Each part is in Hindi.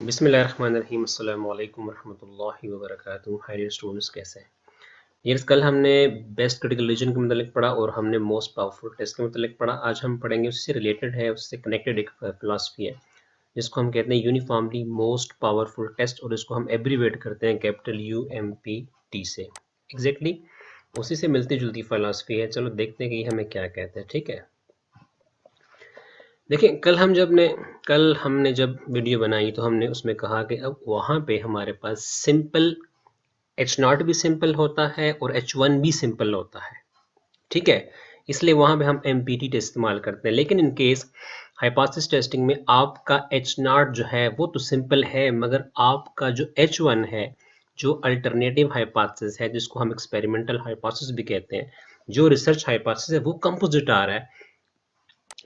बिस्मिल्लाहिर्रहमानिर्रहीम अस्सलामु अलैकुम रहमतुल्लाहि व बरकातुहू। हाय डियर स्टूडेंट्स, कैसे हैं? डियर्स, कल हमने बेस्ट क्रिटिकल रीजन के मतलब पढ़ा और हमने मोस्ट पावरफुल टेस्ट के मतलब पढ़ा। आज हम पढ़ेंगे उससे रिलेटेड है, उससे कनेक्टेड एक फिलॉसफी है जिसको हम कहते हैं यूनिफॉर्मली मोस्ट पावरफुल टेस्ट, और इसको हम एब्रीवेट करते हैं कैपिटल UMPT से। एग्जैक्टली उसी से मिलती जुलती फिलॉसफी है। चलो देखते हैं कि ये हमें क्या कहते हैं। ठीक है, देखिए कल हमने जब वीडियो बनाई तो हमने उसमें कहा कि अब वहाँ पे हमारे पास सिंपल H0 भी सिंपल होता है और H1 भी सिंपल होता है। ठीक है, इसलिए वहाँ पे हम MPT टेस्ट इस्तेमाल करते हैं। लेकिन इन केस हाइपोथेसिस टेस्टिंग में आपका H0 जो है वो तो सिंपल है, मगर आपका जो H1 है, जो अल्टरनेटिव हाइपोथेसिस है, जिसको हम एक्सपेरिमेंटल हाइपोथेसिस भी कहते हैं, जो रिसर्च हाइपोथेसिस है, वो कंपोजिट आ रहा है।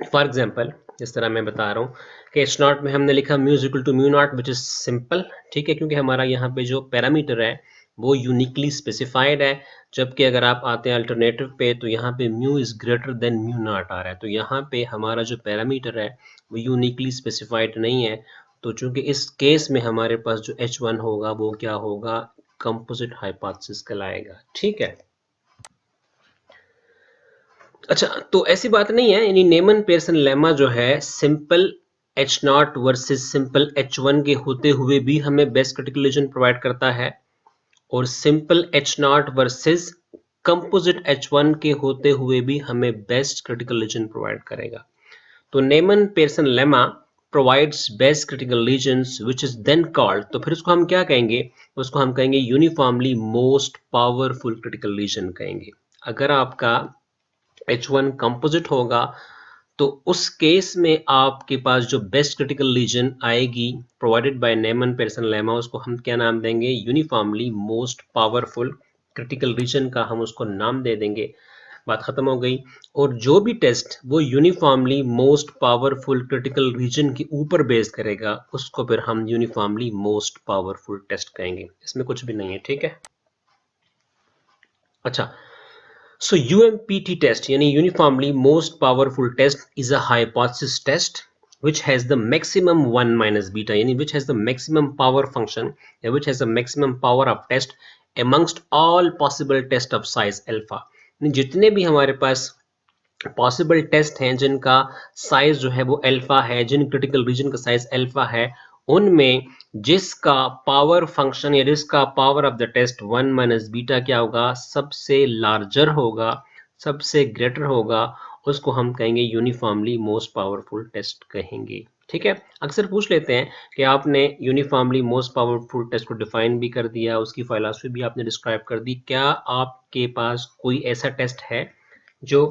फॉर एग्जाम्पल, जिस तरह मैं बता रहा हूँ कि H0 में हमने लिखा mu equal to mu not, which is simple. ठीक है, क्योंकि हमारा यहाँ पे जो पैरामीटर है वो यूनिकली स्पेसिफाइड है। जबकि अगर आप आते हैं अल्टरनेटिव पे तो यहाँ पे mu is greater than mu naught आ रहा है। तो यहाँ पे हमारा जो पैरामीटर है वो यूनिकली स्पेसिफाइड नहीं है। तो चूंकि इस केस में हमारे पास जो H1 होगा वो क्या होगा, कंपोजिट हाइपोथेसिस कहलाएगा। ठीक है, अच्छा, तो ऐसी बात नहीं है। यानी नेमन पेयरसन लेमा जो है, simple H0 versus simple H1 के होते हुए भी हमें बेस्ट क्रिटिकल रीजन प्रोवाइड करता है, और simple H0 versus composite H1 के होते हुए भी हमें बेस्ट क्रिटिकल रीजन प्रोवाइड करेगा। तो Neyman Pearson lemma provides best critical regions which is then called, तो फिर उसको हम क्या कहेंगे, उसको हम कहेंगे uniformly most powerful critical region कहेंगे। अगर आपका H1 कंपोजिट होगा तो उस केस में आपके पास जो बेस्ट क्रिटिकल रीजन आएगी provided by Neyman Pearson lemma, उसको हम क्या नाम देंगे, uniformly most powerful critical region का हम उसको नाम दे देंगे। बात खत्म हो गई। और जो भी टेस्ट वो uniformly most powerful critical reason के ऊपर बेस करेगा उसको फिर हम यूनिफॉर्मली मोस्ट पावरफुल टेस्ट कहेंगे। इसमें कुछ भी नहीं है। ठीक है, अच्छा, so UMPT test यानी uniformly most powerful test is a hypothesis test which has the maximum 1 minus beta, यानी which has the maximum power function या which has the maximum power of test amongst all possible test of size alpha। यानी जितने भी हमारे पास पॉसिबल टेस्ट हैं जिनका साइज जो है वो अल्फा है, जिन क्रिटिकल रीजन का साइज अल्फा है, उनमें जिसका पावर फंक्शन या जिसका power of the test 1 minus beta क्या होगा, सबसे लार्जर होगा, सबसे ग्रेटर होगा, उसको हम कहेंगे यूनिफॉर्मली मोस्ट पावरफुल टेस्ट कहेंगे। ठीक है, अक्सर पूछ लेते हैं कि आपने यूनिफॉर्मली मोस्ट पावरफुल टेस्ट को डिफाइन भी कर दिया, उसकी फिलॉसफी भी आपने डिस्क्राइब कर दी, क्या आपके पास कोई ऐसा टेस्ट है जो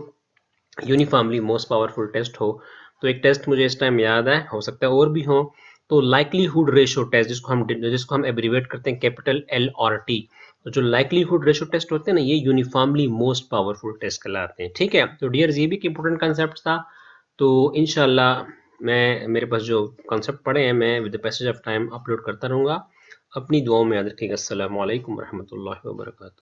यूनिफॉर्मली मोस्ट पावरफुल टेस्ट हो? तो एक टेस्ट मुझे इस टाइम याद है, हो सकता है और भी हो। तो लाइक्लीहुड रेशो टेस्ट, जिसको हम एब्रीवेट करते हैं कैपिटल LRT। तो जो लाइक्लीहुड रेशो टेस्ट होते हैं ना, ये यूनिफॉर्मली मोस्ट पावरफुल टेस्ट कहलाते हैं। ठीक है, तो डियर्स, ये भी एक इंपॉर्टेंट कंसेप्ट था। तो इंशाल्लाह मैं, मेरे पास जो कॉन्सेप्ट पढ़े हैं, मैं with the passage of time upload करता रहूँगा। अपनी दुआओं में याद रखिएगा। अस्सलामु अलैकुम रहमतुल्लाहि व बरकातुहू।